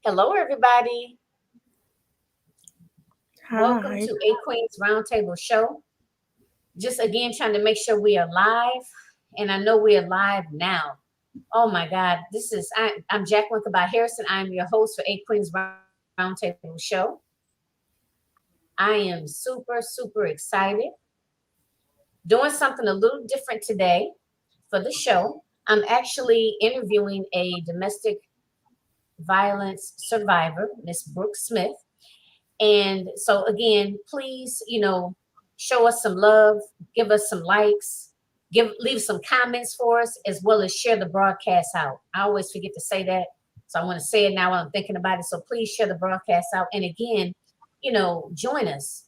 Hello, everybody. Welcome Hi. to A Queen's Roundtable Show. Just again, trying to make sure we are live, and I know we are live now. Oh my God, I'm Jacqueline Kabah Harrison. I'm your host for A Queen's Roundtable Show. I am super excited. Doing something a little different today for the show. I'm actually interviewing a domestic violence survivor, Miss Brooke Smith. And so again, please, show us some love, give us some likes, leave some comments for us, as well as share the broadcast out. I always forget to say that. So I want to say it now while I'm thinking about it. So please share the broadcast out. And again, join us.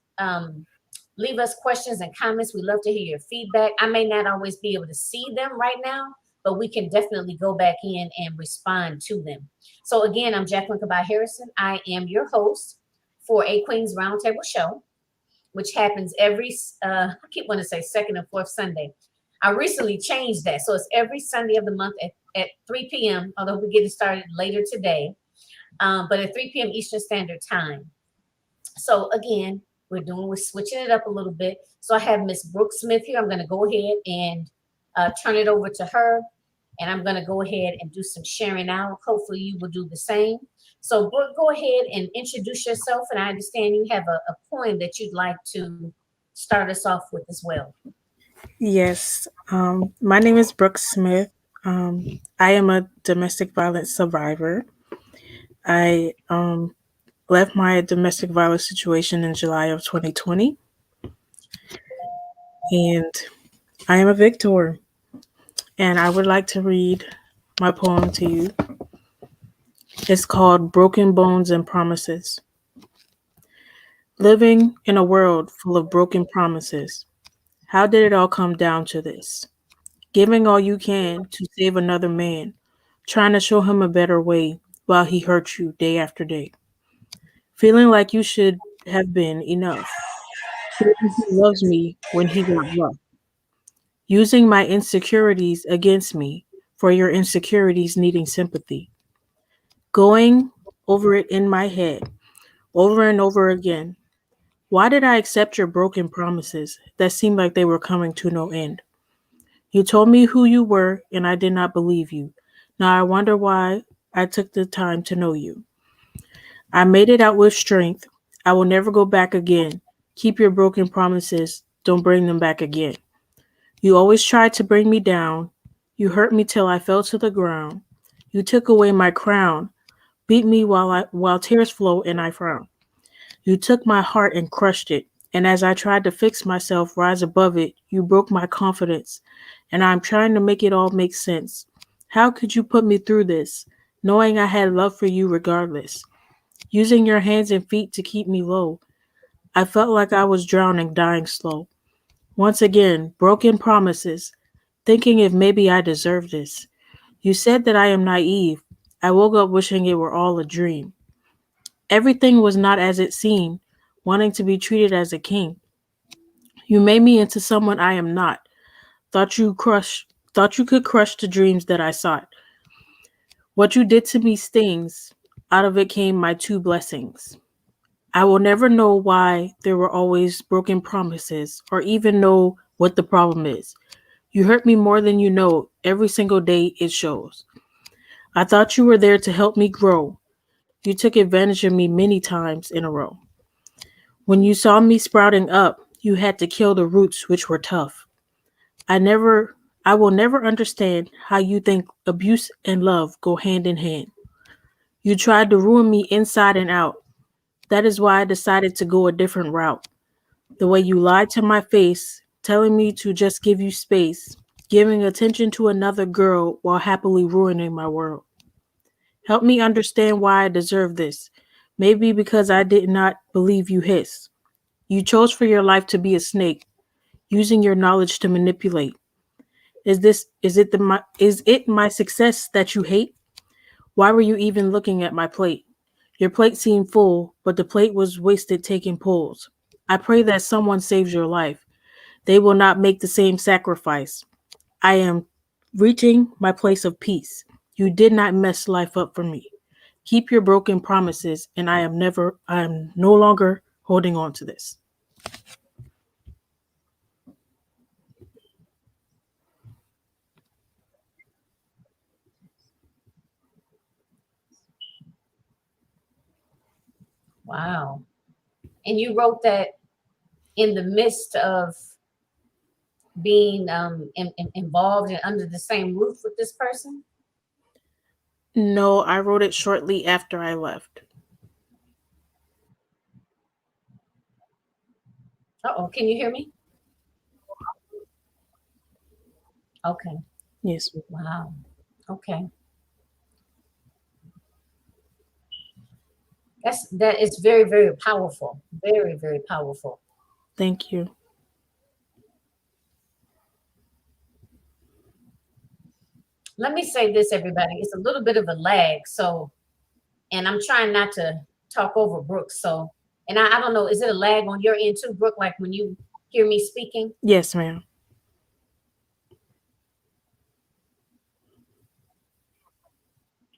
Leave us questions and comments. We love to hear your feedback. I may not always be able to see them right now, but we can definitely go back in and respond to them. So again, I'm Jacqueline Kabah Harrison. I am your host for A Queen's Roundtable Show, which happens I keep wanting to say second and fourth Sunday. I recently changed that. So it's every Sunday of the month at 3 p.m., although we're getting started later today, but at 3 p.m. Eastern Standard Time. So again, we're switching it up a little bit. So I have Miss Brooke Smith here. I'm going to go ahead and turn it over to her, and I'm going to go ahead and do some sharing out. Hopefully you will do the same. So Brooke, go ahead and introduce yourself, and I understand you have a poem that you'd like to start us off with as well. Yes. My name is Brooke Smith. I am a domestic violence survivor. I left my domestic violence situation in July of 2020, and I am a victor. And I would like to read my poem to you. It's called Broken Bones and Promises. Living in a world full of broken promises. How did it all come down to this? Giving all you can to save another man, trying to show him a better way while he hurts you day after day. Feeling like you should have been enough. Feeling he loves me when he got rough. Using my insecurities against me for your insecurities needing sympathy. Going over it in my head over and over again. Why did I accept your broken promises that seemed like they were coming to no end? You told me who you were, and I did not believe you. Now I wonder why I took the time to know you. I made it out with strength. I will never go back again. Keep your broken promises. Don't bring them back again. You always tried to bring me down. You hurt me till I fell to the ground. You took away my crown, beat me while tears flow and I frown. You took my heart and crushed it, and as I tried to fix myself, rise above it, you broke my confidence, and I'm trying to make it all make sense. How could you put me through this, knowing I had love for you regardless? Using your hands and feet to keep me low, I felt like I was drowning, dying slow. Once again, broken promises, thinking if maybe I deserved this. You said that I am naive. I woke up wishing it were all a dream. Everything was not as it seemed, wanting to be treated as a king. You made me into someone I am not. Thought you could crush the dreams that I sought. What you did to me stings. Out of it came my two blessings. I will never know why there were always broken promises or even know what the problem is. You hurt me more than you know. Every single day it shows. I thought you were there to help me grow. You took advantage of me many times in a row. When you saw me sprouting up, you had to kill the roots which were tough. I never I will never understand how you think abuse and love go hand in hand. You tried to ruin me inside and out. That is why I decided to go a different route. The way you lied to my face, telling me to just give you space, giving attention to another girl while happily ruining my world. Help me understand why I deserve this. Maybe because I did not believe you hiss. You chose for your life to be a snake, using your knowledge to manipulate. Is it my success that you hate? Why were you even looking at my plate? Your plate seemed full, but the plate was wasted taking pulls. I pray that someone saves your life. They will not make the same sacrifice. I am reaching my place of peace. You did not mess life up for me. Keep your broken promises, and I am no longer holding on to this. Wow. And you wrote that in the midst of being involved and under the same roof with this person? No, I wrote it shortly after I left. Uh-oh, can you hear me? Okay. Yes. Wow. Okay. That is very, very powerful. Very, very powerful. Thank you. Let me say this, everybody. It's a little bit of a lag. So, and I'm trying not to talk over Brooke. So, and I don't know, is it a lag on your end too, Brooke? Like when you hear me speaking? Yes, ma'am.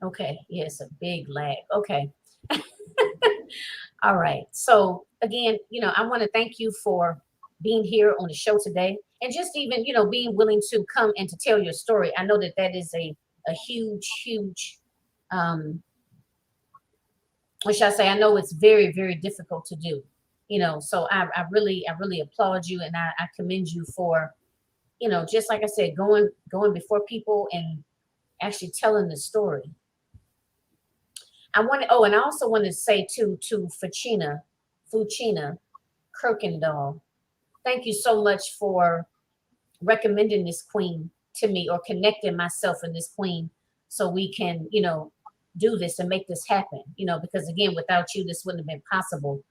Okay. Yeah, it's a big lag. Okay. All right. So again, I want to thank you for being here on the show today and just even, being willing to come and to tell your story. I know that that is a huge, huge, what should I say? I know it's very, very difficult to do, so I really applaud you and I commend you for, just like I said, going before people and actually telling the story. And I also want to say to Fuchina Kirkendall, thank you so much for recommending this queen to me or connecting myself and this queen so we can, do this and make this happen, because again, without you, this wouldn't have been possible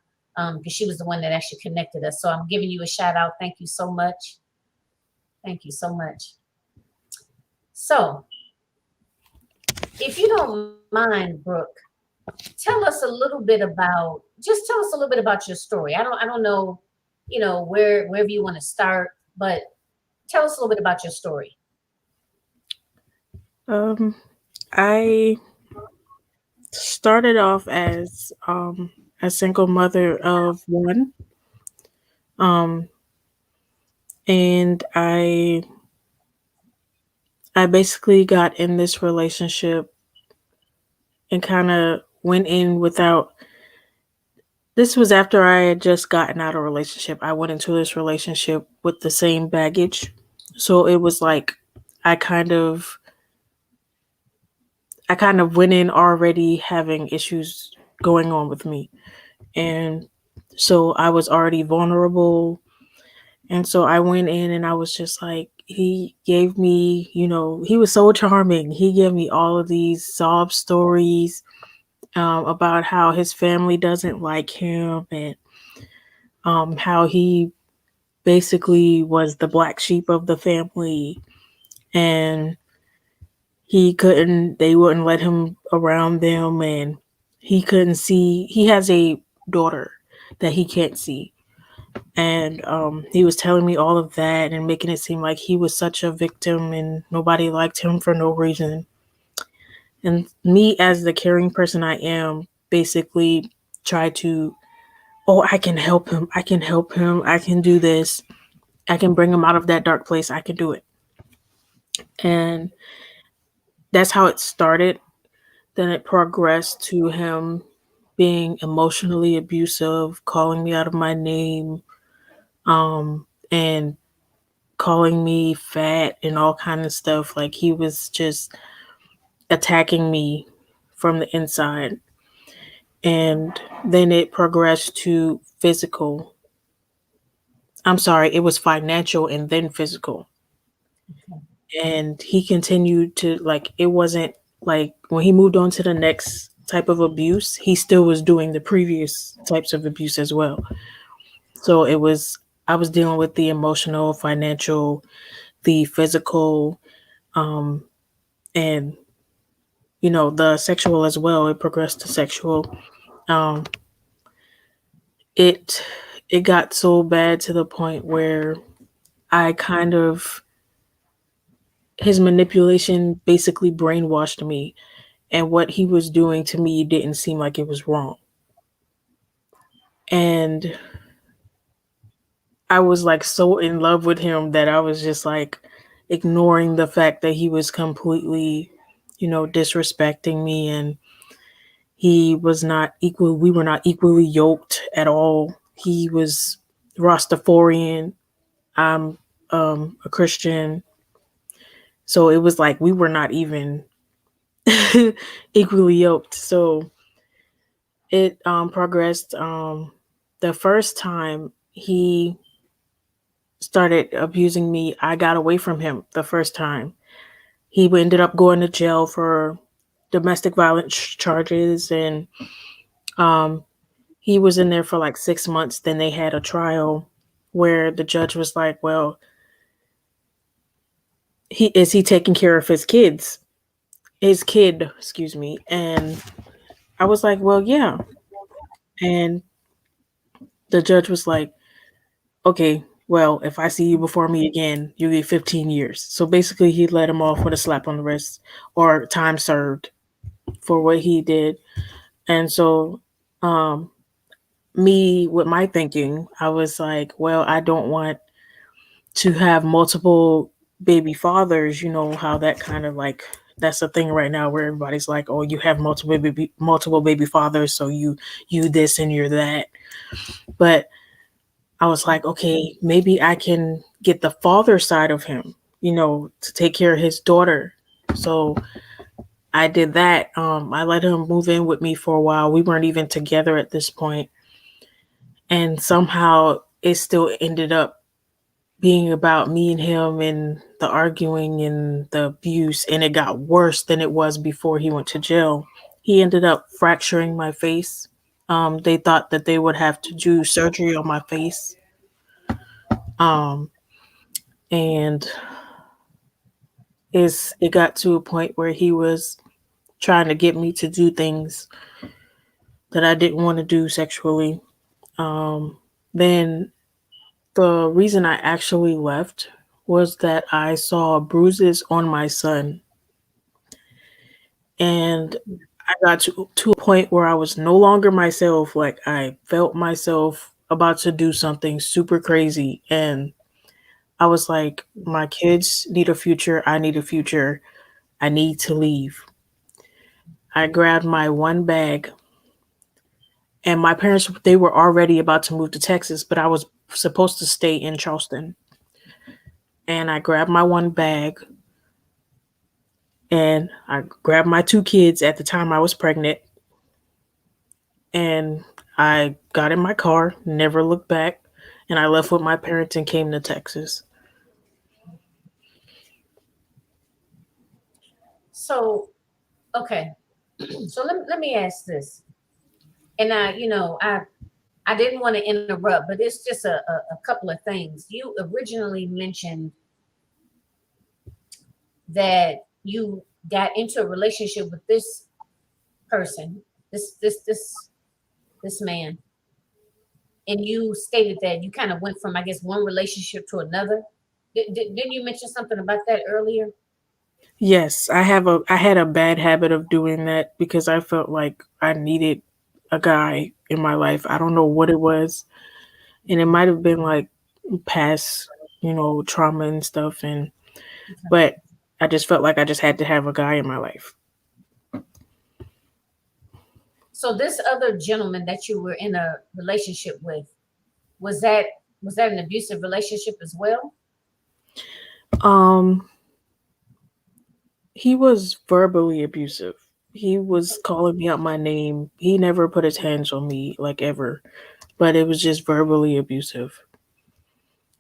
because she was the one that actually connected us. So I'm giving you a shout out. Thank you so much. Thank you so much. So if you don't mind, Brooke, tell us a little bit about your story. I don't know, wherever you want to start, but tell us a little bit about your story. Um, I started off as a single mother of one. Um, and I basically got in this relationship and kind of went in without. This was after I had just gotten out of a relationship. I went into this relationship with the same baggage. So it was like I kind of I kind of went in already having issues going on with me. And so I was already vulnerable. And so I went in and I was just like, he gave me, he was so charming. He gave me all of these sob stories about how his family doesn't like him and how he basically was the black sheep of the family. And they wouldn't let him around them. And he has a daughter that he can't see. And he was telling me all of that and making it seem like he was such a victim and nobody liked him for no reason. And me, as the caring person I am, basically tried to, oh, I can help him. I can help him. I can do this. I can bring him out of that dark place. I can do it. And that's how it started. Then it progressed to him being emotionally abusive, calling me out of my name, and calling me fat and all kind of stuff. Like he was just attacking me from the inside. And then it progressed to physical. I'm sorry, it was financial and then physical. And he continued to, like, it wasn't like when he moved on to the next type of abuse, he still was doing the previous types of abuse as well. So I was dealing with the emotional, financial, the physical, and the sexual as well. It progressed to sexual. Um, it it got so bad to the point where I kind of his manipulation basically brainwashed me, and what he was doing to me didn't seem like it was wrong. And I was like so in love with him that I was just like ignoring the fact that he was completely, disrespecting me, and he was not equal. We were not equally yoked at all. He was Rastafarian. I'm a Christian. So it was like we were not even equally yoked. So it progressed. The first time he started abusing me, I got away from him the first time. He ended up going to jail for domestic violence charges, and um, he was in there for like 6 months. Then they had a trial where the judge was like, "Well, he taking care of his kid, excuse me." And I was like, "Well, yeah." And the judge was like, "Okay, well, if I see you before me again, you get 15 years." So basically, he let him off with a slap on the wrist or time served for what he did. And so, um, me with my thinking, I was like, well, I don't want to have multiple baby fathers. You know how that kind of like that's the thing right now where everybody's like, oh, you have multiple baby fathers, so you this and you're that. But I was like, okay, maybe I can get the father side of him, to take care of his daughter. So I did that. I let him move in with me for a while. We weren't even together at this point, and somehow it still ended up being about me and him and the arguing and the abuse, and it got worse than it was before he went to jail. He ended up fracturing my face. They thought that they would have to do surgery on my face. Um, and it got to a point where he was trying to get me to do things that I didn't want to do sexually. Then the reason I actually left was that I saw bruises on my son, and I got to a point where I was no longer myself. Like I felt myself about to do something super crazy, and I was like, my kids need a future. I need a future. I need to leave. I grabbed my one bag, and my parents, they were already about to move to Texas, but I was supposed to stay in Charleston. And I grabbed my one bag, and I grabbed my two kids at the time I was pregnant, and I got in my car, never looked back, and I left with my parents and came to Texas. So, okay. So let me ask this. And I didn't want to interrupt, but it's just a couple of things. You originally mentioned that you got into a relationship with this person, this man, and you stated that you kind of went from, I guess, one relationship to another. Didn't you mention something about that earlier? Yes, I had a bad habit of doing that because I felt like I needed a guy in my life. I don't know what it was, and it might have been like past, trauma and stuff, and but I just felt like I just had to have a guy in my life. So this other gentleman that you were in a relationship with, was that was that an abusive relationship as well? Um, he was verbally abusive. He was calling me out my name. He never put his hands on me like ever, but it was just verbally abusive.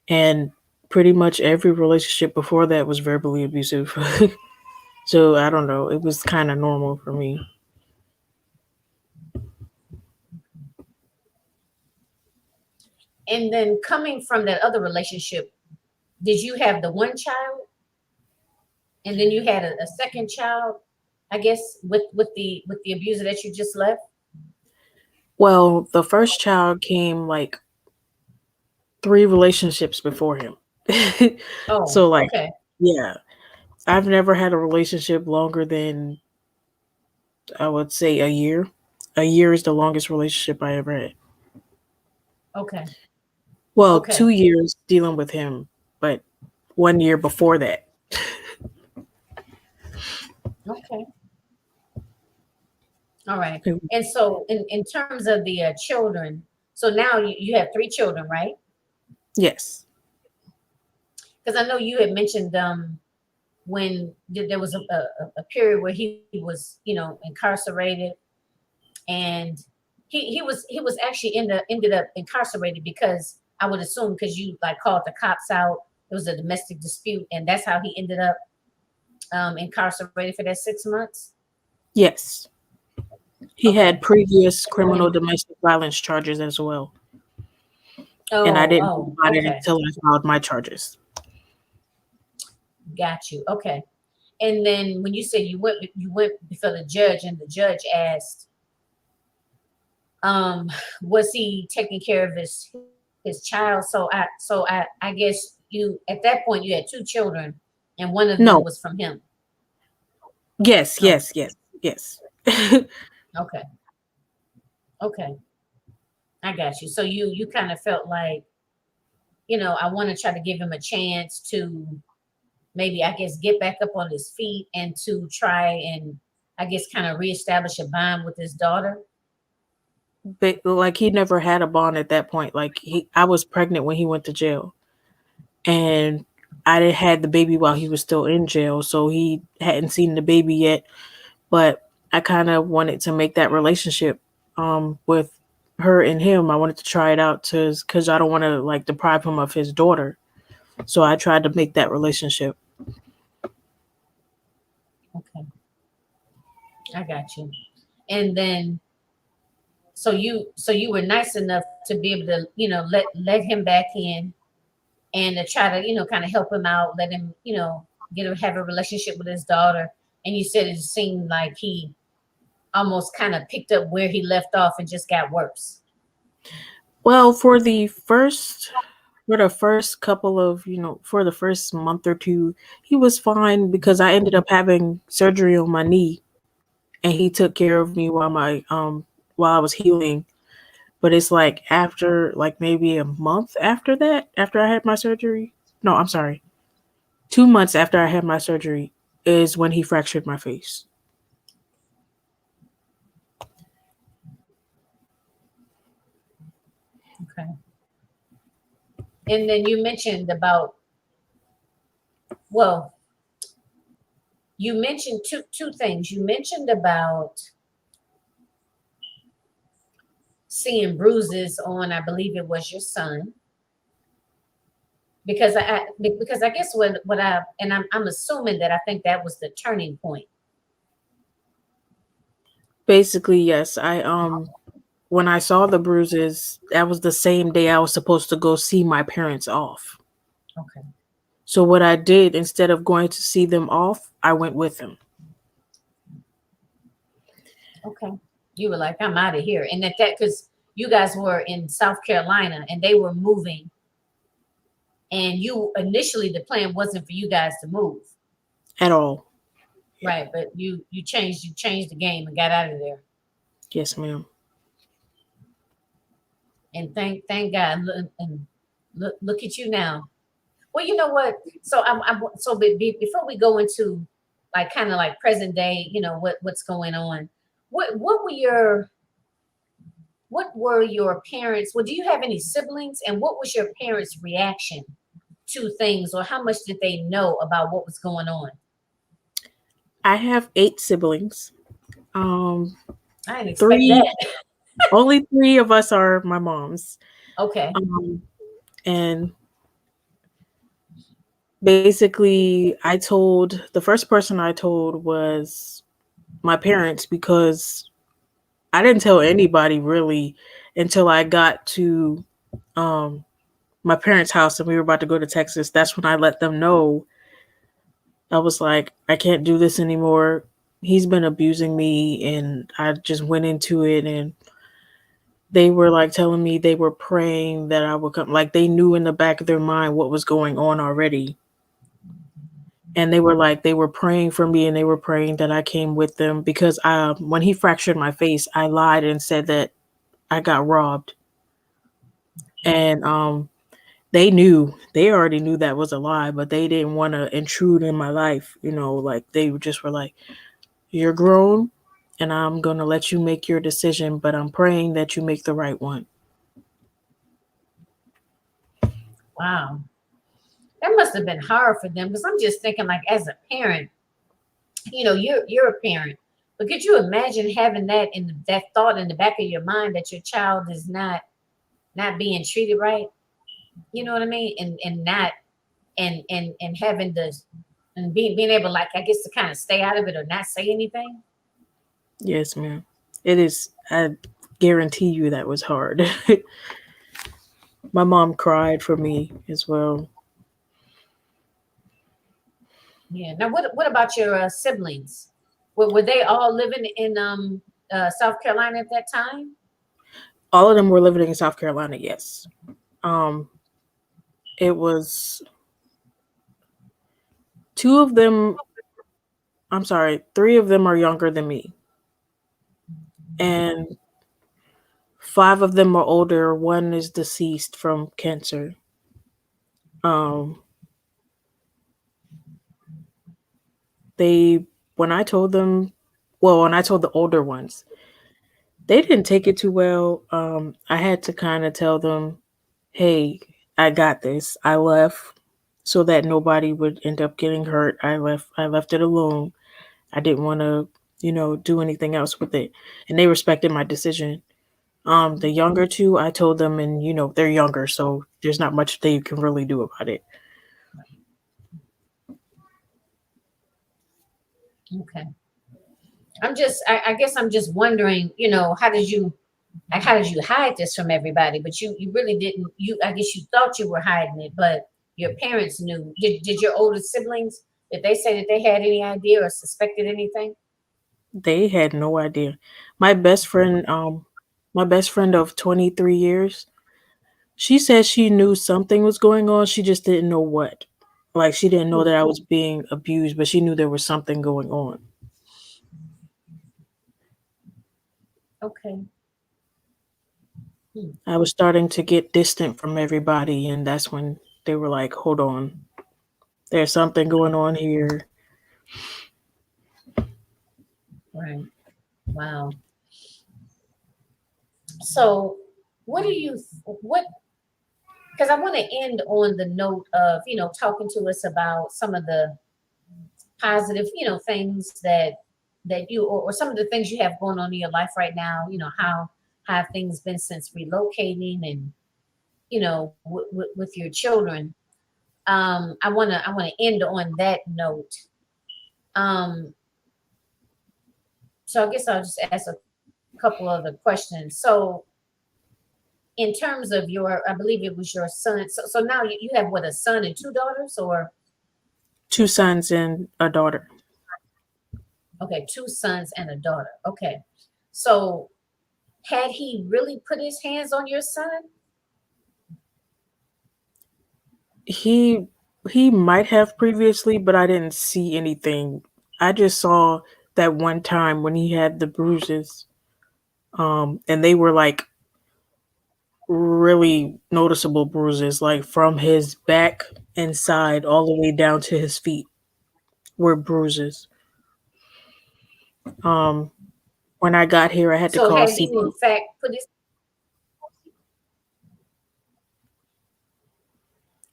And pretty much every relationship before that was verbally abusive. So I don't know. It was kind of normal for me. And then coming from that other relationship, did you have the one child, and then you had a second child, I guess, with the abuser that you just left? Well, the first child came like three relationships before him. Oh, So like, okay. yeah, I've never had a relationship longer than I would say a year. A year is the longest relationship I ever had. Okay. Well, Okay. 2 years dealing with him, but 1 year before that. Okay. All right. And so in terms of the children, so now you have three children, right? Yes. Because I know you had mentioned when there was a period where he was, incarcerated, and he was actually ended up incarcerated because I would assume because you like called the cops out. It was a domestic dispute, and that's how he ended up incarcerated for that 6 months. Yes. He Okay. had previous And criminal then, domestic violence charges as well. And I oh, didn't know oh, about it okay, until I filed my charges. got you. Okay. And then when you say you went before the judge, and the judge asked, um, was he taking care of his child? So I guess you at that point you had two children, and one of them No. was from him. Yes, Oh, yes, yes, yes. okay, okay, I got you. So you kind of felt like, I want to try to give him a chance to maybe, I guess, get back up on his feet and to try and, I guess, kind of reestablish a bond with his daughter. But like he never had a bond at that point. I was pregnant when he went to jail, and I had the baby while he was still in jail, so he hadn't seen the baby yet. But I kind of wanted to make that relationship with her and him. I wanted to try it out to because I don't want to like deprive him of his daughter. So I tried to make that relationship. Okay, I got you. And then so you were nice enough to be able to, let him back in, and to try to, kind of help him out, let him, get him have a relationship with his daughter. And you said it seemed like he almost kind of picked up where he left off and just got worse. Well, for the first couple of, for the first month or two, he was fine because I ended up having surgery on my knee and he took care of me while I was healing. But it's like after like maybe a month after that, after I had my surgery. No, I'm sorry. 2 months after I had my surgery is when he fractured my face. Okay. And then you mentioned about, well, you mentioned two things. You mentioned about seeing bruises on, I believe it was your son, because I guess what I and I'm assuming that I think that was the turning point. Basically, yes. I when I saw the bruises, that was the same day I was supposed to go see my parents off. Okay. So what I did instead of going to see them off, I went with them. Okay. You were like, I'm out of here. And that because you guys were in South Carolina and they were moving, and you initially the plan wasn't for you guys to move. At all. Right. But you changed the game and got out of there. Yes, ma'am. And thank God. And look at you now. Well, you know what? So before we go into like kind of like present day, what's going on. What were your parents? Well, do you have any siblings? And what was your parents' reaction to things, or how much did they know about what was going on? I have 8 siblings. Um, I didn't expect three, that. only 3 of us are my mom's. Okay. Um, and basically, the first person I told was my parents because I didn't tell anybody really until I got to um, my parents' house and we were about to go to Texas. That's when I let them know. I was like, I can't do this anymore. He's been abusing me, and I just went into it. And they were like telling me they were praying that I would come. Like they knew in the back of their mind what was going on already. and they were praying for me, and they were praying that I came with them because when he fractured my face, I lied and said that I got robbed, and they already knew that was a lie, but they didn't want to intrude in my life. Like they just were like, "You're grown, and I'm gonna let you make your decision, but I'm praying that you make the right one." Wow. That must have been hard for them because I'm just thinking like as a parent, you're a parent, but could you imagine having that thought in the back of your mind that your child is not being treated right? You know what I mean? And not and having the and being able, like, I guess, to kind of stay out of it or not say anything. Yes, ma'am. It is. I guarantee you that was hard. My mom cried for me as well. Yeah. Now, what about your siblings? Were they all living in South Carolina at that time? All of them were living in South Carolina. Yes. Um, it was two of them. I'm sorry, three of them are younger than me, and five of them are older. One is deceased from cancer. Um, they when I told them, well, when I told the older ones, they didn't take it too well. I had to kind of tell them, "Hey, I got this. I left so that nobody would end up getting hurt. I left it alone. I didn't want to, do anything else with it." And they respected my decision. The younger two, I told them, and they're younger, so there's not much they can really do about it. Okay. I guess I'm just wondering, how did you hide this from everybody? But you really didn't. I guess you thought you were hiding it, but your parents knew. Did your older siblings, did they say that they had any idea or suspected anything? They had no idea. My best friend, my best friend of 23 years, she said she knew something was going on. She just didn't know what. Like she didn't know Hmm. that I was being abused, but she knew there was something going on. Okay. Hmm. I was starting to get distant from everybody, and that's when they were like, "Hold on, there's something going on here." Right. Wow. So, what do you what? Because I want to end on the note of talking to us about some of the positive things that you or some of the things you have going on in your life right now. How have things been since relocating and with your children. I want to end on that note. Um, so I guess I'll just ask a couple other questions. So in terms of I believe it was your son. So now you have what, a son and two daughters, or Two sons and a daughter. okay, two sons and a daughter. Okay, so had he really put his hands on your son? He he might have previously, but I didn't see anything. I just saw that one time when he had the bruises, and they were like really noticeable bruises, like from his back and side all the way down to his feet were bruises. Um, when I got here, I had to So call had he in CP. fact put his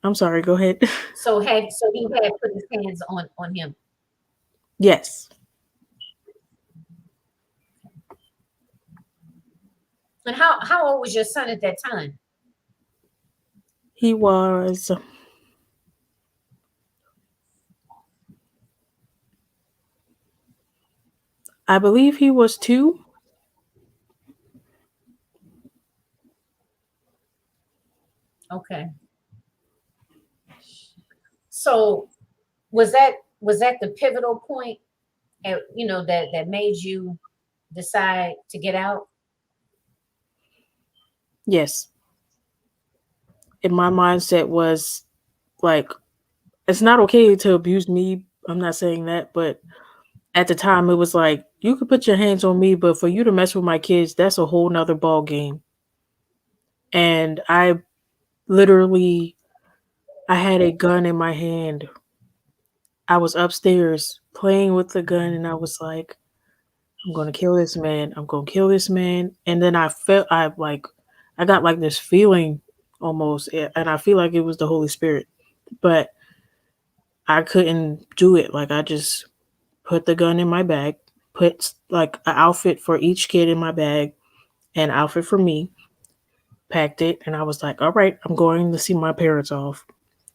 I'm sorry. Go ahead. so he had put his hands on him? Yes, And how old was your son at that time? he was. I believe he was two. Okay. So was that the pivotal point that made you decide to get out? Yes, and my mindset was like, it's not okay to abuse me I'm not saying that, but at the time it was like you could put your hands on me, but for you to mess with my kids, that's a whole nother ball game. And literally I had a gun in my hand. I was upstairs playing with the gun and I was like, I'm gonna kill this man. I'm gonna kill this man. And then I got like this feeling almost, and I feel like it was the Holy Spirit, but I couldn't do it. Like I just put the gun in my bag, put like an outfit for each kid in my bag, an outfit for me, packed it, and I was like, all right, I'm going to see my parents off.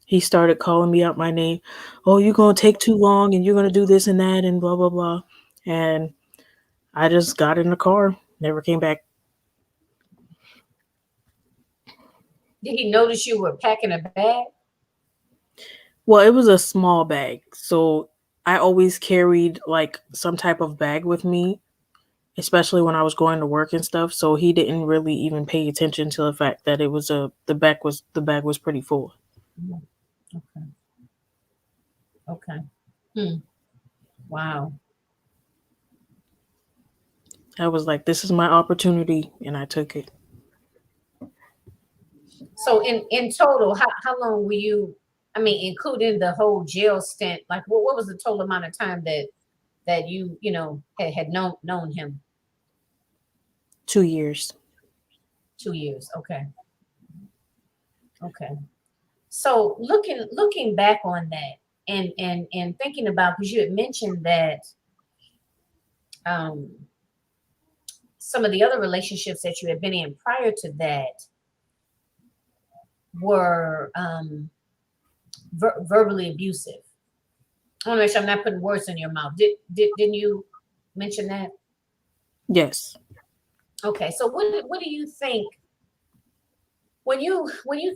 He started calling me out my name. Oh, you're gonna take too long and you're gonna do this and that and blah blah blah. And I just got in the car, never came back. Did he notice you were packing a bag? Well, it was a small bag. So I always carried like some type of bag with me, especially when I was going to work and stuff. So he didn't really even pay attention to the fact that it was the bag was pretty full. Mm, okay. Okay. Hmm. Wow. I was like, this is my opportunity and I took it. So in total, how long were you? I mean, including the whole jail stint, like what was the total amount of time that you know had known him? 2 years. 2 years. Okay. Okay. So looking back on that and thinking about, because you had mentioned that um some of the other relationships that you had been in prior to that were verbally abusive. I want to make sure I'm not putting words in your mouth. Didn't you mention that? Yes. Okay, so what do you think when you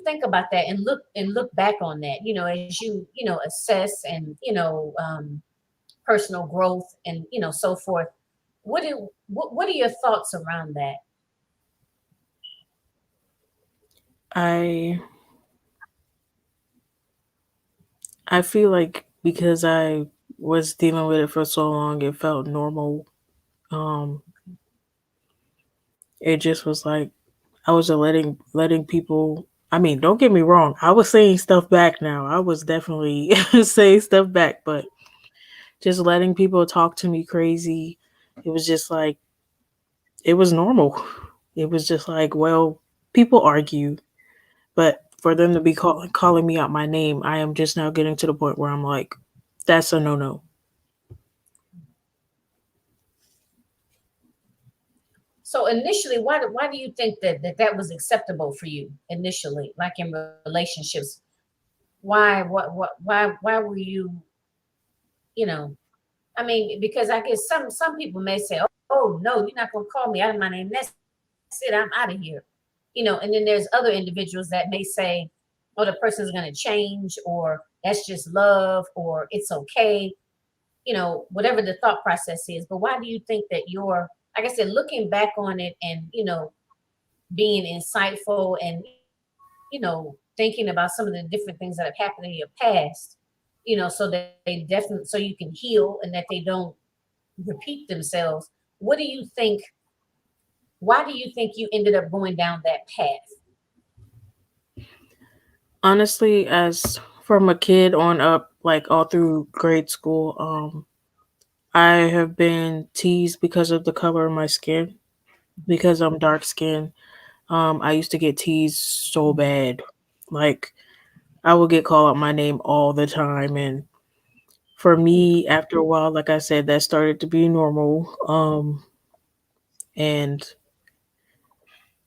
think about that and look back on that? You know, as you know assess and personal growth and so forth. What are your thoughts around that? I I feel like because I was dealing with it for so long, it felt normal. Um, it just was like I was letting people. I mean, don't get me wrong. I was saying stuff back. Now I was definitely saying stuff back, but just letting people talk to me crazy. It was just like it was normal. It was just like, well, people argue, but for them to be calling me out my name, I am just now getting to the point where I'm like, that's a no no. So initially, why do you think that was acceptable for you initially, like in relationships? Why were you, you know, I mean, because I guess some people may say, oh no, you're not gonna call me out of my name. That's it, I'm out of here. And then there's other individuals that may say, oh, the person's gonna change, or that's just love, or it's okay, whatever the thought process is. But why do you think that you're, like I said, looking back on it and being insightful and thinking about some of the different things that have happened in your past, so that they definitely, so you can heal and that they don't repeat themselves. What do you think? Why do you think you ended up going down that path? Honestly, as from a kid on up, like all through grade school, I have been teased because of the color of my skin, because I'm dark skinned. I used to get teased so bad. Like I would get called out my name all the time, and for me, after a while, like I said, that started to be normal. And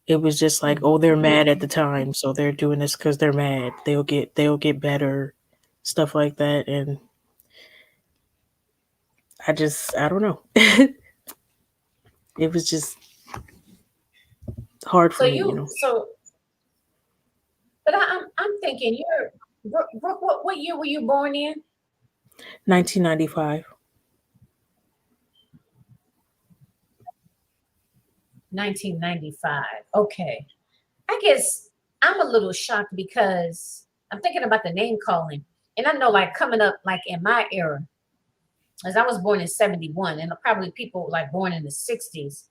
it was just like, oh, they're mad at the time, so they're doing this because they're mad. They'll get better, stuff like that, and I don't know. It was just hard So for me. but I'm thinking you're Brooke. What year were you born in? 1995. 1995. Okay. I guess I'm a little shocked because I'm thinking about the name calling. And I know, like, coming up, like in my era, as I was born in 71, and probably people like born in the 60s,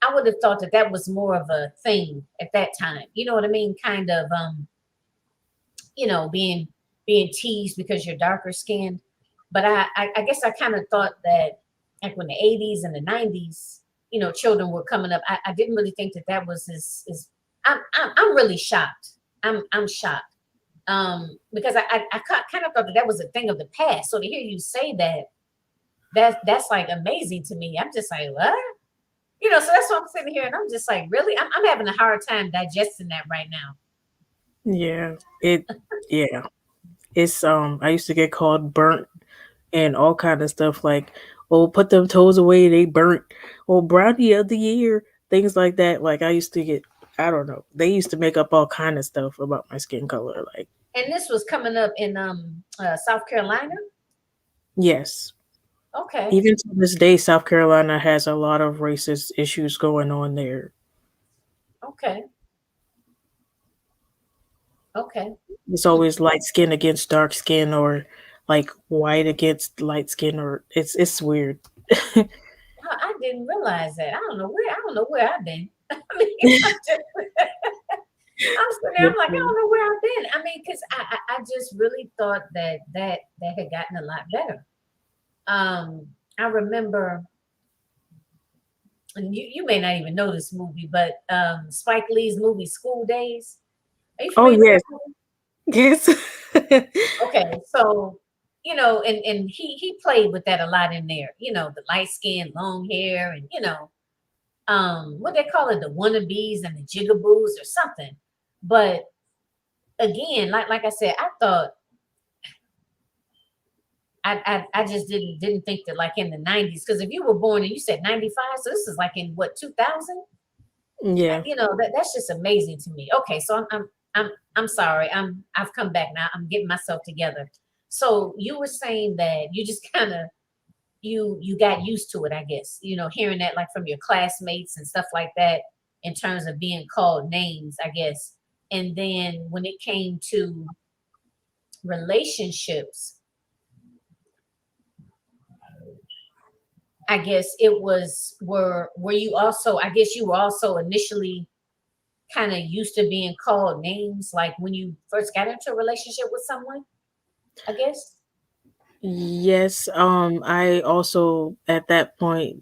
I would have thought that that was more of a thing at that time. You know what I mean? Kind of, being teased because you're darker skinned. But I guess I kind of thought that like when the 80s and the 90s, children were coming up. I didn't really think that that was as I'm really shocked. I'm shocked. Because I kind of thought that that was a thing of the past. So to hear you say that's like amazing to me. I'm just like, what? So that's what I'm sitting here and I'm just like, really? I'm having a hard time digesting that right now. Yeah. Yeah. It's I used to get called burnt and all kind of stuff like, oh, put them toes away, they burnt. Oh, brownie of the year, things like that. Like I used to get, I don't know. They used to make up all kind of stuff about my skin color. Like, And this was coming up in South Carolina. yes. Okay. Even to this day, South Carolina has a lot of racist issues going on there. Okay. Okay. It's always light skin against dark skin or like white against light skin or it's weird. I didn't realize that. I don't know where I've been. I mean, I'm sitting there, I'm like, I don't know where I've been. I mean, because I just really thought that had gotten a lot better. I remember, and you may not even know this movie, but Spike Lee's movie School Days. Are you Oh familiar with yes. that movie? Yes. Okay, so and he played with that a lot in there. The light skin, long hair, and what they call it, the wannabes and the jigaboos or something. But again, like I said, I thought I just didn't think that like in the 90s, because if you were born and you said 95, so this is like in what, 2000? Yeah. That's just amazing to me. Okay, so I'm sorry. I've come back now. I'm getting myself together. So you were saying that you just kind of you got used to it, I guess. Hearing that like from your classmates and stuff like that in terms of being called names, I guess. And then when it came to relationships, I guess it was were you also, I guess you were also initially kind of used to being called names like when you first got into a relationship with someone, I guess. Yes. I also at that point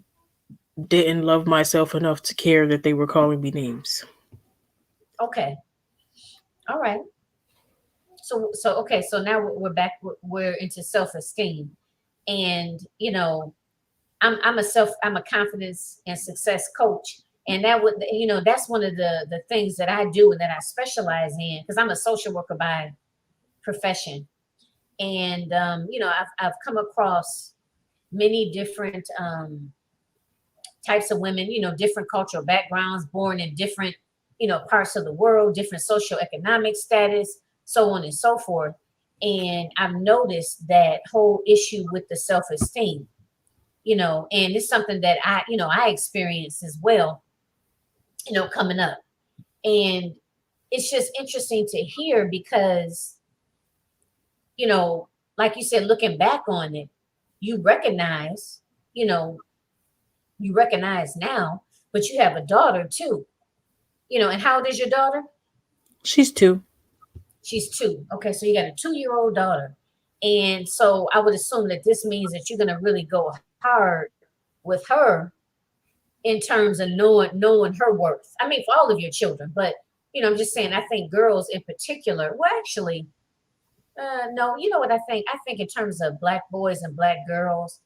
didn't love myself enough to care that they were calling me names. Okay. All right. So okay, so now we're back, we're into self-esteem. And I'm a confidence and success coach. And that would, that's one of the things that I do and that I specialize in, because I'm a social worker by profession. And I've come across many different types of women, different cultural backgrounds, born in different, parts of the world, different socioeconomic status, so on and so forth. And I've noticed that whole issue with the self-esteem, and it's something that I experienced as well, coming up. And it's just interesting to hear because, you know, like you said, looking back on it, you recognize, you know, you recognize now, but you have a daughter too, and how old is your daughter? She's two. She's two. Okay, so you got a 2-year-old daughter. And so I would assume that this means that you're gonna really go hard with her in terms of knowing her worth. I mean, for all of your children, but I'm just saying, I think girls in particular, well, actually, no, you know what I think? I think in terms of black boys and black girls,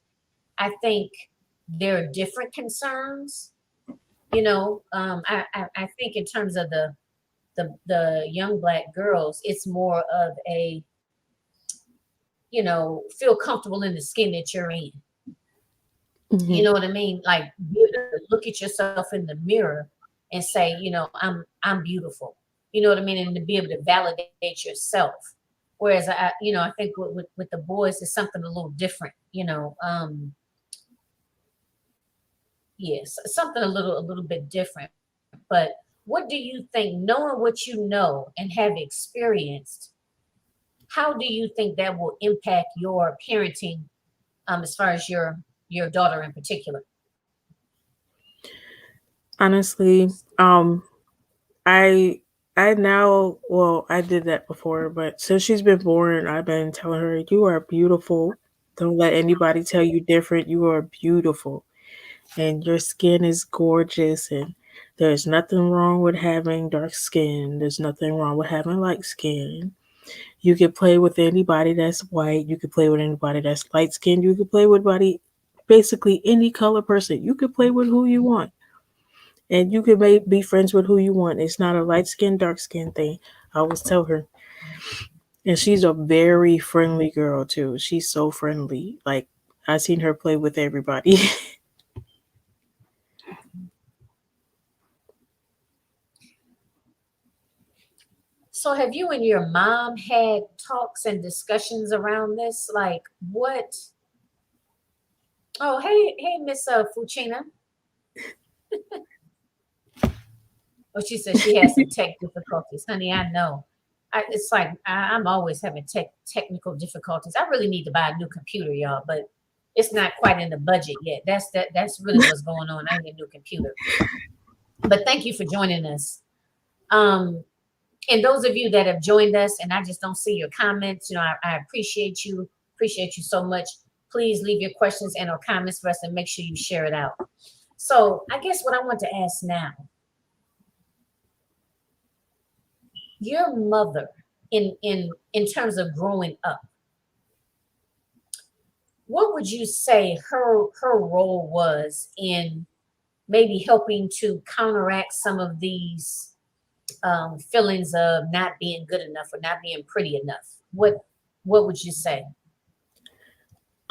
I think there are different concerns. I think in terms of the young black girls, it's more of a, feel comfortable in the skin that you're in. You Hmm. know what I mean? Like, be able to look at yourself in the mirror and say, I'm beautiful. You know what I mean? And to be able to validate yourself. Whereas I think with the boys it's something a little different. Yes, something a little bit different. But what do you think, knowing what you know and have experienced, how do you think that will impact your parenting as far as your daughter in particular? Honestly, I I now, well, I did that before, but since she's been born, I've been telling her, "You are beautiful. Don't let anybody tell you different. You are beautiful, and your skin is gorgeous, and there's nothing wrong with having dark skin. There's nothing wrong with having light skin. You can play with anybody that's white. You can play with anybody that's light skinned. You can play with basically any color person. You can play with who you want." And you can be friends with who you want. It's not a light skin, dark skin thing. I always tell her. And she's a very friendly girl too. She's so friendly. Like I seen her play with everybody. So have you and your mom had talks and discussions around this? Like what? Oh, hey, Miss Fuchina. Oh, she said she has some tech difficulties. Honey, I know. It's like I'm always having technical difficulties. I really need to buy a new computer, y'all, but it's not quite in the budget yet. That's really what's going on. I need a new computer. But thank you for joining us. Um, and those of you that have joined us, and I just don't see your comments, I appreciate you. Appreciate you so much. Please leave your questions and or comments for us and make sure you share it out. So I guess what I want to ask now, your mother in terms of growing up, what would you say her role was in maybe helping to counteract some of these feelings of not being good enough or not being pretty enough? What would you say?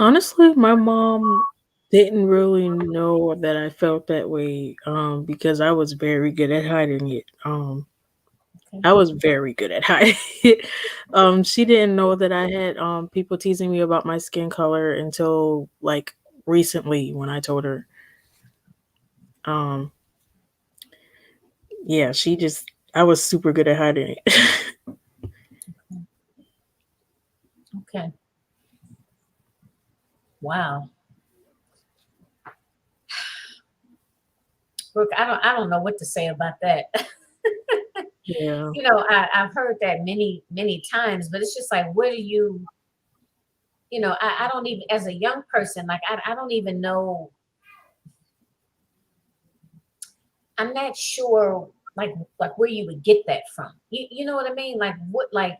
Honestly, my mom didn't really know that I felt that way because I was very good at hiding it. Okay. I was very good at hiding it. She didn't know that I had people teasing me about my skin color until like recently when I told her. Um, yeah, I was super good at hiding it. Okay. Wow. Brooke, I don't know what to say about that. Yeah. I've heard that many times, but it's just like, where do I don't even, as a young person, like, I don't even know. I'm not sure, like where you would get that from. You know what I mean? Like, what, like,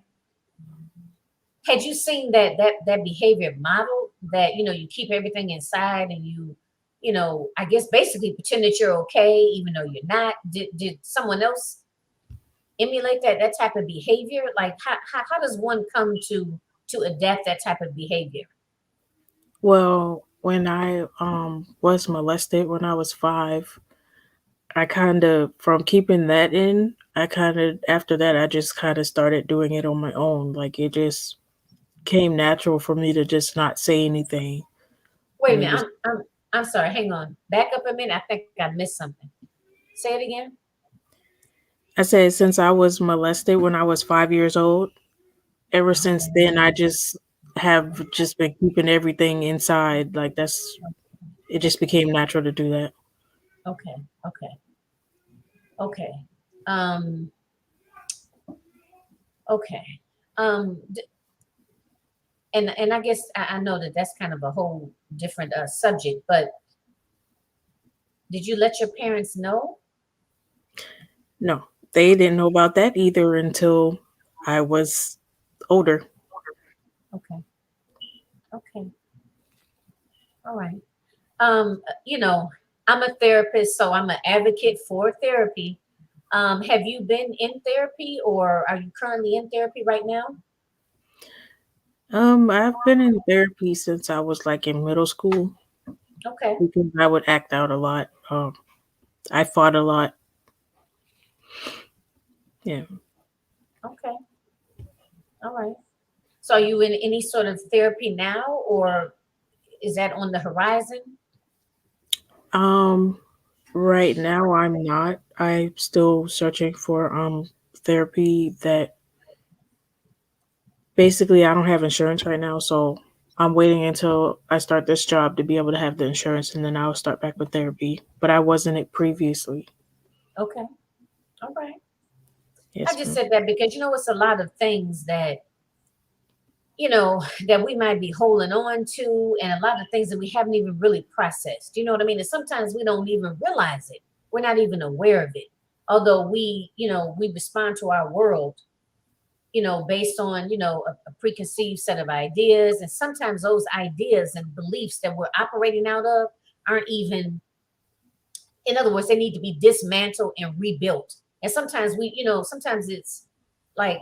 had you seen that behavior model that, you keep everything inside and I guess basically pretend that you're okay, even though you're not. Did someone else emulate that type of behavior? Like, how does one come to adapt that type of behavior? Well, when I was molested when I was 5, I kind of from keeping that in, I kind of after that I just kind of started doing it on my own. Like it just came natural for me to just not say anything. Wait a And it minute. just I'm sorry. Hang on. Back up a minute. I think I missed something. Say it again. I said since I was molested when I was 5 years old, ever since then I just have just been keeping everything inside. Like it just became natural to do that. Okay. Okay. Okay. Um. Okay. D- and I guess I know that that's kind of a whole different subject, but did you let your parents know? No, they didn't know about that either until I was older. Okay. Okay. All right. I'm a therapist, so I'm an advocate for therapy. Have you been in therapy or are you currently in therapy right now? I've been in therapy since I was like in middle school Okay. because I would act out a lot. I fought a lot. Yeah. Okay. All right. So are you in any sort of therapy now or is that on the horizon? Um, right now I'm not. I'm still searching for therapy that basically I don't have insurance right now, so I'm waiting until I start this job to be able to have the insurance, and then I'll start back with therapy. But I wasn't it previously. Okay. All right. I Yes, just ma'am. said that because it's a lot of things that that we might be holding on to, and a lot of things that we haven't even really processed. You know what I mean? And sometimes we don't even realize it. We're not even aware of it. Although we respond to our world, based on, a preconceived set of ideas. And sometimes those ideas and beliefs that we're operating out of aren't even, in other words, they need to be dismantled and rebuilt. And sometimes sometimes it's like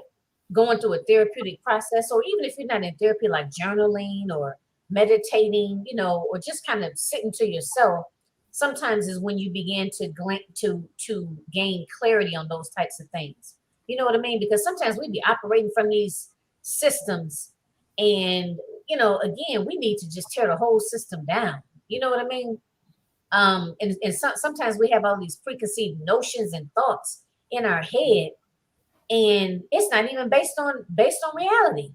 going through a therapeutic process, or even if you're not in therapy, like journaling or meditating, or just kind of sitting to yourself, sometimes is when you begin to gain clarity on those types of things. You know what I mean? Because sometimes we be operating from these systems, and again, we need to just tear the whole system down. You know what I mean? And sometimes we have all these preconceived notions and thoughts in our head, and it's not even based on reality.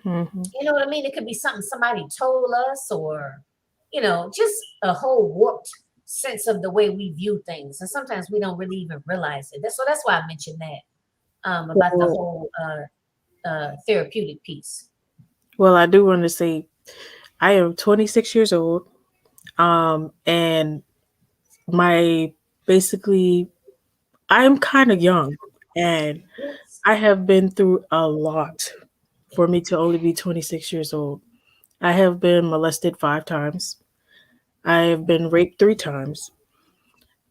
Hmm. You know what I mean? It could be something somebody told us, or just a whole warped sense of the way we view things, and sometimes we don't really even realize it. That's why I mentioned that, about the Well, whole therapeutic piece. well, I do want to say I am 26 years old. And my basically, I'm kind of young, and Yes. I have been through a lot for me to only be 26 years old. I have been molested 5 times. I have been raped 3 times.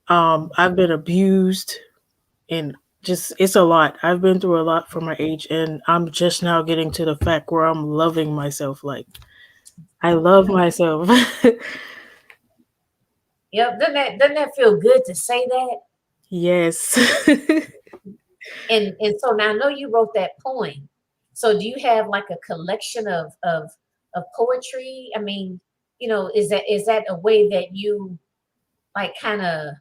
I've been abused, and just it's a lot. I've been through a lot for my age, and I'm just now getting to the fact where I'm loving myself. Like I love Okay. myself. Yep. Doesn't that feel good to say that? Yes. And so now I know you wrote that poem. So do you have like a collection of poetry? I mean, is that a way that you like kind of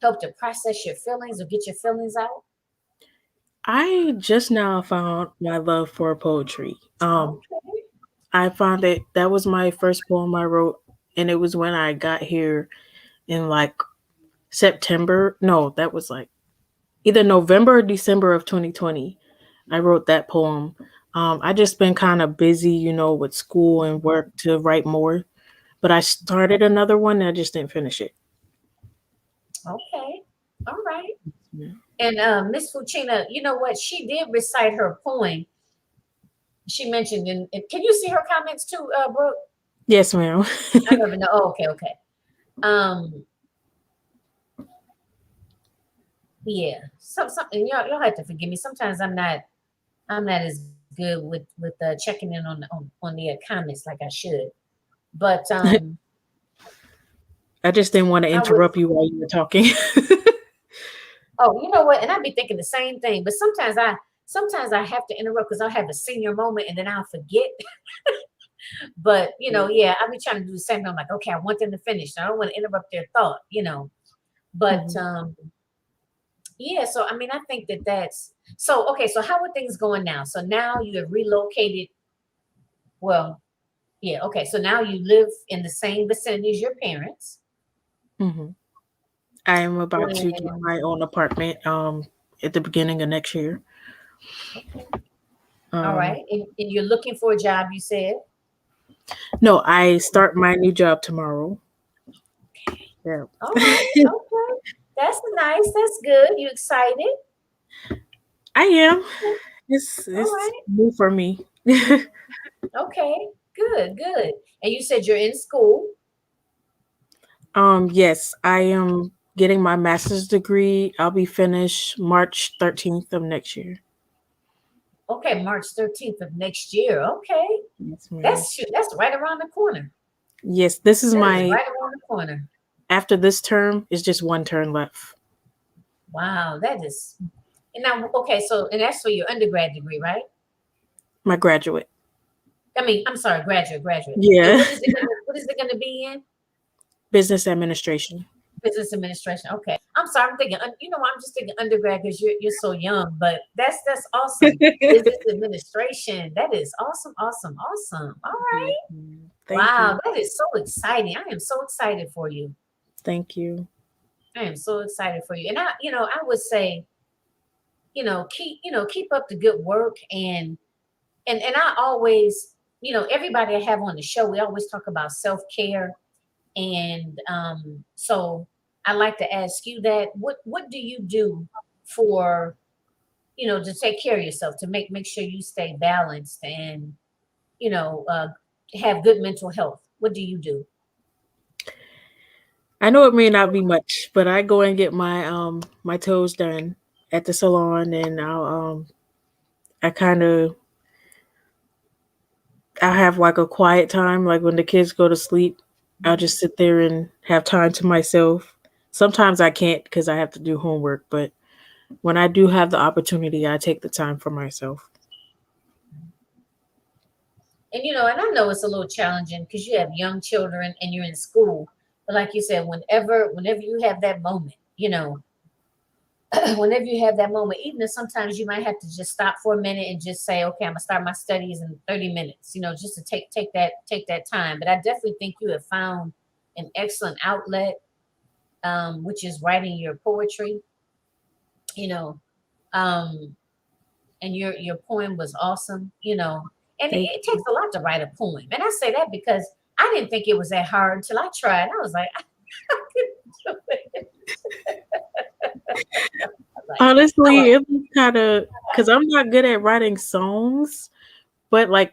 help to process your feelings or get your feelings out? I just now found my love for poetry. Okay. I found that was my first poem I wrote, and it was when I got here in like September. No, that was like either November or December of 2020. I wrote that poem. I just been kind of busy, with school and work to write more. But I started another one and I just didn't finish it. Okay. All right. Yeah. And Miss Fuchina, you know what? She did recite her poem. She mentioned can you see her comments too, Brooke? Yes, ma'am. I don't even know. Oh, okay, okay. Um, yeah. Something y'all have to forgive me. Sometimes I'm not as good with checking in on the comments like I should. But I just didn't want to I was interrupt you while you were talking. oh, you know what? And I'd be thinking the same thing. But sometimes I have to interrupt because I'll have a senior moment and then I'll forget. But yeah, I'll be trying to do the same thing. I'm like, okay, I want them to finish. I don't want to interrupt their thought. But Mhm. yeah, so I mean, I think that's so okay. So how are things going now? So now you have relocated. Well, yeah, okay. So now you live in the same vicinity as your parents. Mhm. I am about to get And my own apartment at the beginning of next year. okay, all Um right. And you're looking for a job, you said. no, I start my new job tomorrow. Yeah. All right, okay. That's nice. That's good. You excited? I am. Okay. All It's right. new for me. Okay. Good, good. And you said you're in school. Yes, I am getting my master's degree. I'll be finished March 13th of next year. Okay, March 13th of next year. Okay. Yes, ma'am. That's right around the corner. Yes, this is That is my right around the corner. after this term is just one term left. Wow, that is. And now, okay, so and that's for your undergrad degree, right? My graduate. I mean, I'm sorry, graduate. And Yeah. what is it gonna be in? Business administration. Business administration. Okay. I'm sorry. I'm thinking, I'm just thinking undergrad because you're so young, but that's awesome. Business administration. That is awesome, awesome, awesome. All Yes, right. ma'am. Thank Wow, you. that is so exciting. I am so excited for you. Thank you. I am so excited for you. And I would say, keep up the good work and I always, everybody I have on the show, we always talk about self-care. And so I like to ask you that what do you do for, to take care of yourself, to make sure you stay balanced and, you know, uh, have good mental health? What do you do? I know it may not be much, but I go and get my toes done at the salon, and I kind of I have like a quiet time, like when the kids go to sleep. I'll just sit there and have time to myself. Sometimes I can't because I have to do homework, but when I do have the opportunity, I take the time for myself. And and I know it's a little challenging because you have young children and you're in school. But like you said, whenever you have that moment, whenever you have that moment, even if sometimes you might have to just stop for a minute and just say, okay, I'm gonna start my studies in 30 minutes, just to take that time. But I definitely think you have found an excellent outlet, which is writing your poetry, you know. Um, and your poem was awesome, and it, Thank it takes a lot to write a poem. And I say that because I didn't think it was that hard until I tried. I was like, I couldn't do it. Like, all Honestly, right, it was kind of because I'm not good at writing songs, but like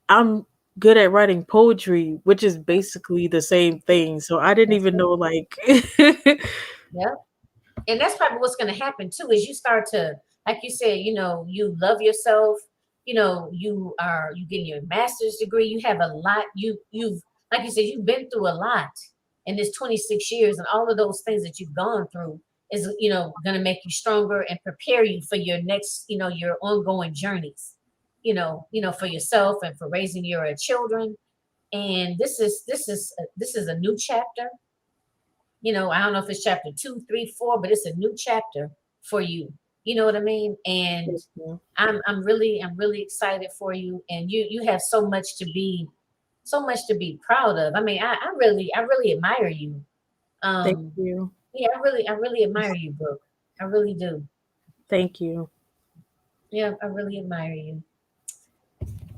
I'm good at writing poetry, which is basically the same thing. So I didn't that's even it. know like Yeah. And that's probably what's going to happen too, is you start to, like you said, you love yourself, you getting your master's degree, you have a lot, you've, like you said, you've been through a lot in this 26 years, and all of those things that you've gone through is, going to make you stronger and prepare you for your next, your ongoing journeys, for yourself and for raising your children. And this is a new chapter. I don't know if it's chapter 2, 3, 4, but it's a new chapter for you. You know what I mean? And I'm really excited for you. And you have so much to be proud of. I mean, I really admire you. thank Um, you. yeah, I really admire you, Brooke. I really do. Thank you. Yeah, I really admire you.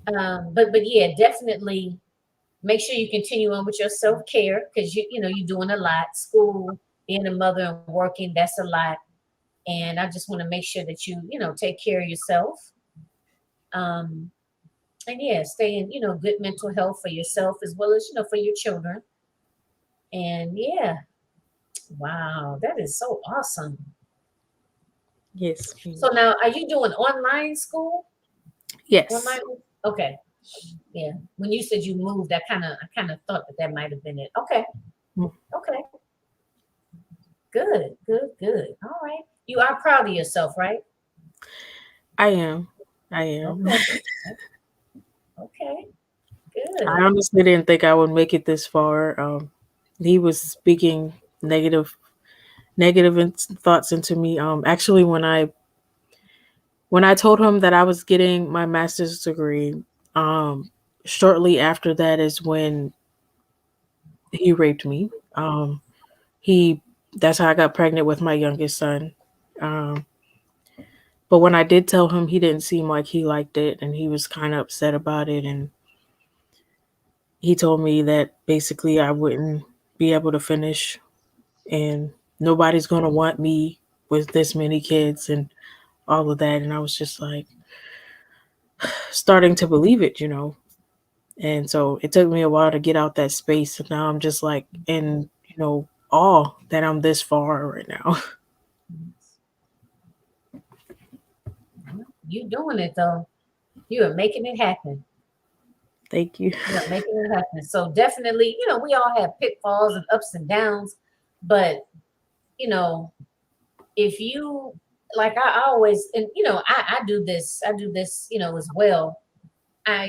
But yeah, definitely make sure you continue on with your self-care because you're doing a lot. School, being a mother and working, that's a lot. And I just want to make sure that you take care of yourself. Um, and yeah, stay in good mental health for yourself as well as for your children. And yeah, wow, that is so awesome. Yes. So now, are you doing online school? Yes. Online? Okay, yeah. When you said you moved, I kind of thought that might have been it. Okay, Mm, okay, good, good, good. All right, you are proud of yourself, right? I am. I am. Okay, okay, I good. honestly didn't think I would make it this far. He was speaking thoughts into me. Actually, when I told him that I was getting my master's degree, um, shortly after that is when he raped me. He That's how I got pregnant with my youngest son. Um, but when I did tell him, he didn't seem like he liked it, and he was kind of upset about it. And he told me that basically I wouldn't be able to finish, and nobody's gonna want me with this many kids and all of that. And I was just like starting to believe it. And so it took me a while to get out that space. And now I'm just like in, awe that I'm this far right now. You doing it though. You are making it happen. Thank you. You are making it happen. So definitely, we all have pitfalls and ups and downs, but you know, if you like I always and I do this as well. I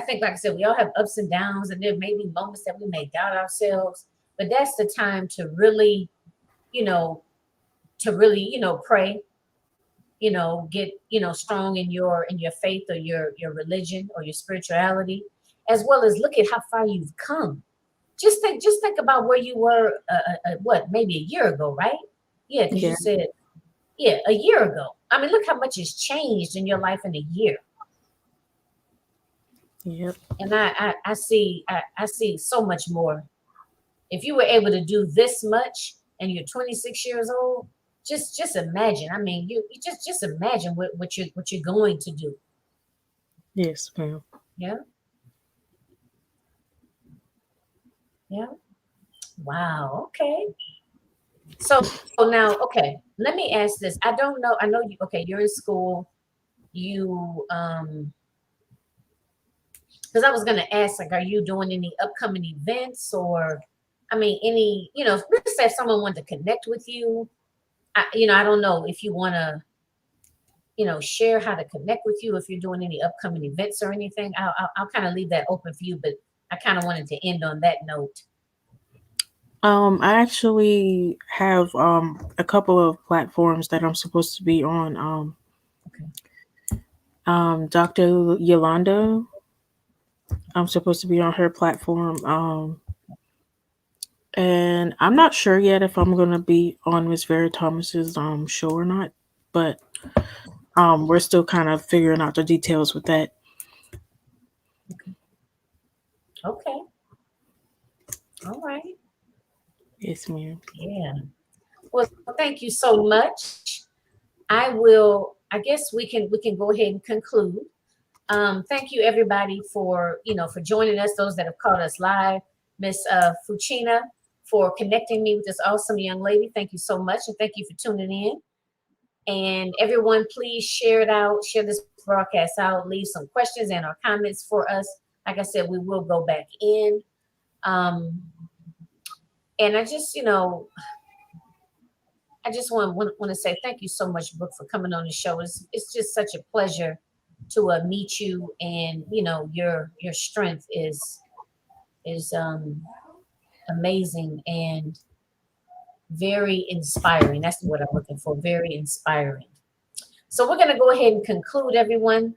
think like I said, we all have ups and downs, and there may be moments that we may doubt ourselves. but that's the time to really, you know, pray, get, strong in your faith or your religion or your spirituality, as well as look at how far you've come. Just think about where you were, what, maybe a year ago, right? Yeah, because you Yeah. said, yeah, a year ago. I mean, look how much has changed in your life in a year. Yep. And I see so much more. If you were able to do this much and you're 26 years old, just imagine. I mean, you just imagine what you're going to do. Yes, ma'am. Yeah, yeah. Wow. Okay. So now, okay, let me ask this. I don't know. I know you. Okay, you're in school. You because I was gonna ask, like, are you doing any upcoming events, or, I mean, any, let's say if someone wanted to connect with you. I don't know if you want to, share how to connect with you, if you're doing any upcoming events or anything. I'll kind of leave that open for you, but I kind of wanted to end on that note. I actually have a couple of platforms that I'm supposed to be on. Okay. Dr. Yolanda, I'm supposed to be on her platform. And I'm not sure yet if I'm gonna be on Miss Vera Thomas's show or not, but we're still kind of figuring out the details with that. Okay. Okay. All right. Yes, ma'am. Yeah. Well, thank you so much. I guess we can go ahead and conclude. Thank you everybody for joining us, those that have caught us live. Miss Fuchina, for connecting me with this awesome young lady. Thank you so much, and thank you for tuning in. And everyone, please share it out, share this broadcast out, leave some questions and or comments for us. Like I said, we will go back in. Um, and I just want to say thank you so much, Brooke, for coming on the show. It's just such a pleasure to meet you, and your strength is amazing and very inspiring. That's what I'm looking for. Very inspiring. So we're gonna go ahead and conclude, everyone.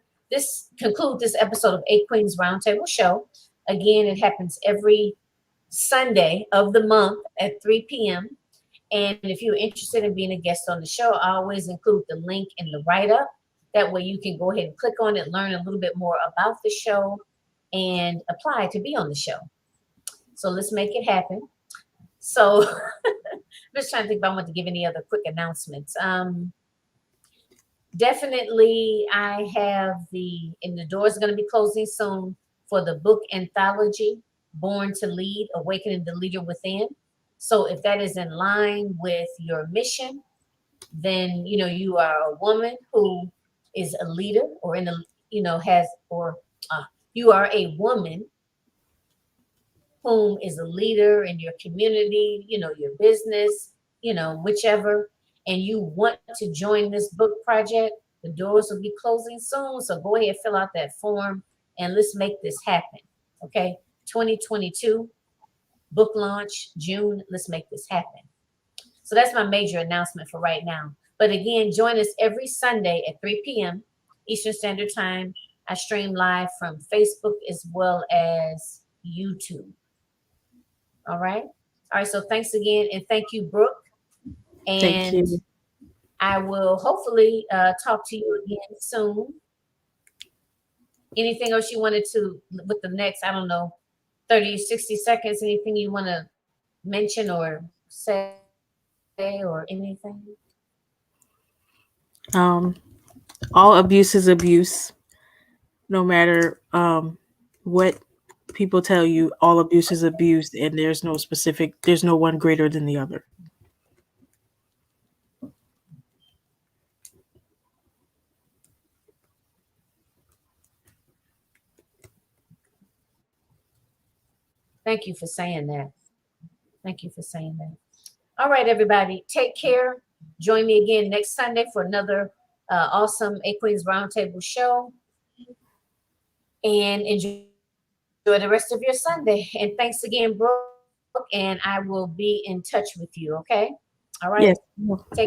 Conclude this episode of Eight Queens Roundtable Show. Again, it happens every Sunday of the month at 3 p.m. And if you're interested in being a guest on the show, I always include the link in the write-up. That way you can go ahead and click on it, learn a little bit more about the show, and apply to be on the show. So let's make it happen. So I'm just trying to think if I want to give any other quick announcements. Definitely, I have and the doors are going to be closing soon for the book anthology, Born to Lead, Awakening the Leader Within. So if that is in line with your mission, then you are a woman who is a leader, or in the has or you are a woman whom is a leader in your community, your business, whichever, and you want to join this book project. The doors will be closing soon, so go ahead, fill out that form, and let's make this happen. Okay, 2022 book launch June. Let's make this happen. So that's my major announcement for right now. But again, join us every Sunday at 3 p.m. Eastern Standard Time. I stream live from Facebook as well as YouTube. All right. All right. So thanks again. And thank you, Brooke. Thank And you. I will hopefully talk to you again soon. Anything else you wanted to, with the next, I don't know, 30, 60 seconds, anything you want to mention or say or anything? Um, all abuse is abuse, no matter what people tell you. All abuse is abuse, and there's no one greater than the other. Thank you for saying that. Thank you for saying that. All right, everybody, take care. Join me again next Sunday for another awesome A Queens Roundtable show. And enjoy the rest of your Sunday. And thanks again, Brooke. and I will be in touch with you. Okay. All right. Yes. Take